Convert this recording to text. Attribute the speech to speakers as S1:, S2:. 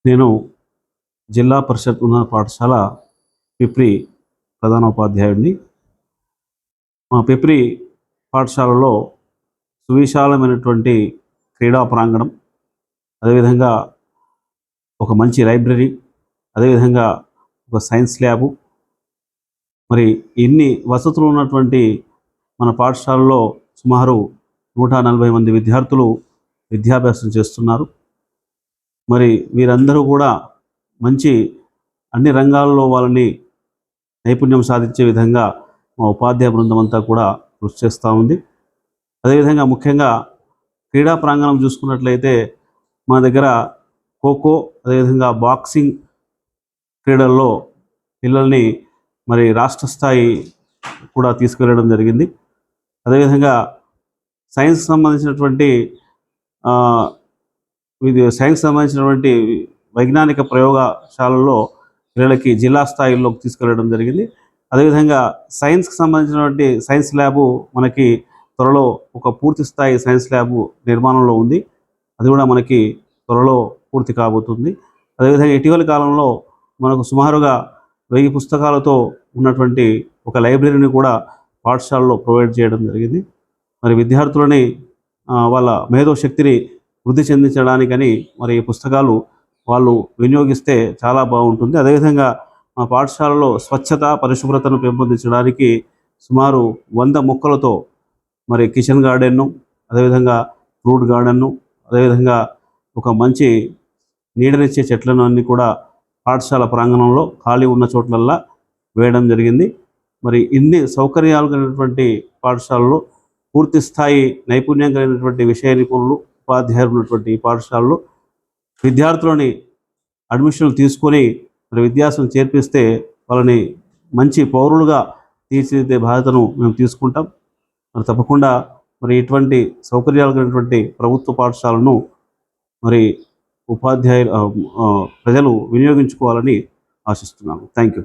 S1: నేను జిల్లా పరిషత్ ఉన్నత పాఠశాల పిప్రి ప్రధానోపాధ్యాయుడిని. మా పిప్రి పాఠశాలలో సువిశాలమైనటువంటి క్రీడా ప్రాంగణం, అదేవిధంగా ఒక మంచి లైబ్రరీ, అదేవిధంగా ఒక సైన్స్ ల్యాబు, మరి ఇన్ని వసతులు ఉన్నటువంటి మన పాఠశాలలో సుమారు 140 మంది విద్యార్థులు విద్యాభ్యాసం చేస్తున్నారు. మరి వీరందరూ కూడా మంచి అన్ని రంగాల్లో వాళ్ళని నైపుణ్యం సాధించే విధంగా మా ఉపాధ్యాయ బృందం అంతా కూడా కృషి చేస్తూ ఉంది. అదేవిధంగా ముఖ్యంగా క్రీడా ప్రాంగణం చూసుకున్నట్లయితే మా దగ్గర ఖోఖో, అదేవిధంగా బాక్సింగ్ క్రీడల్లో పిల్లల్ని మరి రాష్ట్ర స్థాయి కూడా తీసుకెళ్ళడం జరిగింది. అదేవిధంగా సైన్స్ సంబంధించినటువంటి వైజ్ఞానిక ప్రయోగశాలల్లో పిల్లలకి జిల్లా స్థాయిలోకి తీసుకెళ్ళడం జరిగింది. అదేవిధంగా సైన్స్కి సంబంధించినటువంటి సైన్స్ ల్యాబు మనకి త్వరలో ఒక పూర్తి స్థాయి సైన్స్ ల్యాబు నిర్మాణంలో ఉంది. అది కూడా మనకి త్వరలో పూర్తి కాబోతుంది. అదేవిధంగా ఇటీవలి కాలంలో మనకు సుమారుగా 1000 పుస్తకాలతో ఉన్నటువంటి ఒక లైబ్రరీని కూడా పాఠశాలలో ప్రొవైడ్ చేయడం జరిగింది. మరి విద్యార్థులని వాళ్ళ మేధో శక్తిని వృద్ధి చెందించడానికని మరి ఈ పుస్తకాలు వాళ్ళు వినియోగిస్తే చాలా బాగుంటుంది. అదేవిధంగా మా పాఠశాలలో స్వచ్ఛత, పరిశుభ్రతను పెంపొందించడానికి సుమారు 100 మొక్కలతో మరి కిచెన్ గార్డెన్ను, అదేవిధంగా ఫ్రూట్ గార్డెన్ను, అదేవిధంగా ఒక మంచి నీడనిచ్చే చెట్లను అన్నీ కూడా పాఠశాల ప్రాంగణంలో ఖాళీ ఉన్న చోట్లల్లా వేయడం జరిగింది. మరి ఇన్ని సౌకర్యాలు కలిగినటువంటి పాఠశాలలో పూర్తి స్థాయి నైపుణ్యం కలిగినటువంటి విషయ నిపుణులు, ఉపాధ్యాయులు ఉన్నటువంటి పాఠశాలలో విద్యార్థులని అడ్మిషన్లు తీసుకొని మరి విద్యాసం చేర్పిస్తే వాళ్ళని మంచి పౌరులుగా తీర్చిదిద్దే బాధ్యతను మేము తీసుకుంటాం. మరి తప్పకుండా మరి ఇటువంటి సౌకర్యాలు కలిగినటువంటి ప్రభుత్వ పాఠశాలను మరి ఉపాధ్యాయులు ప్రజలు వినియోగించుకోవాలని ఆశిస్తున్నాను. Thank you.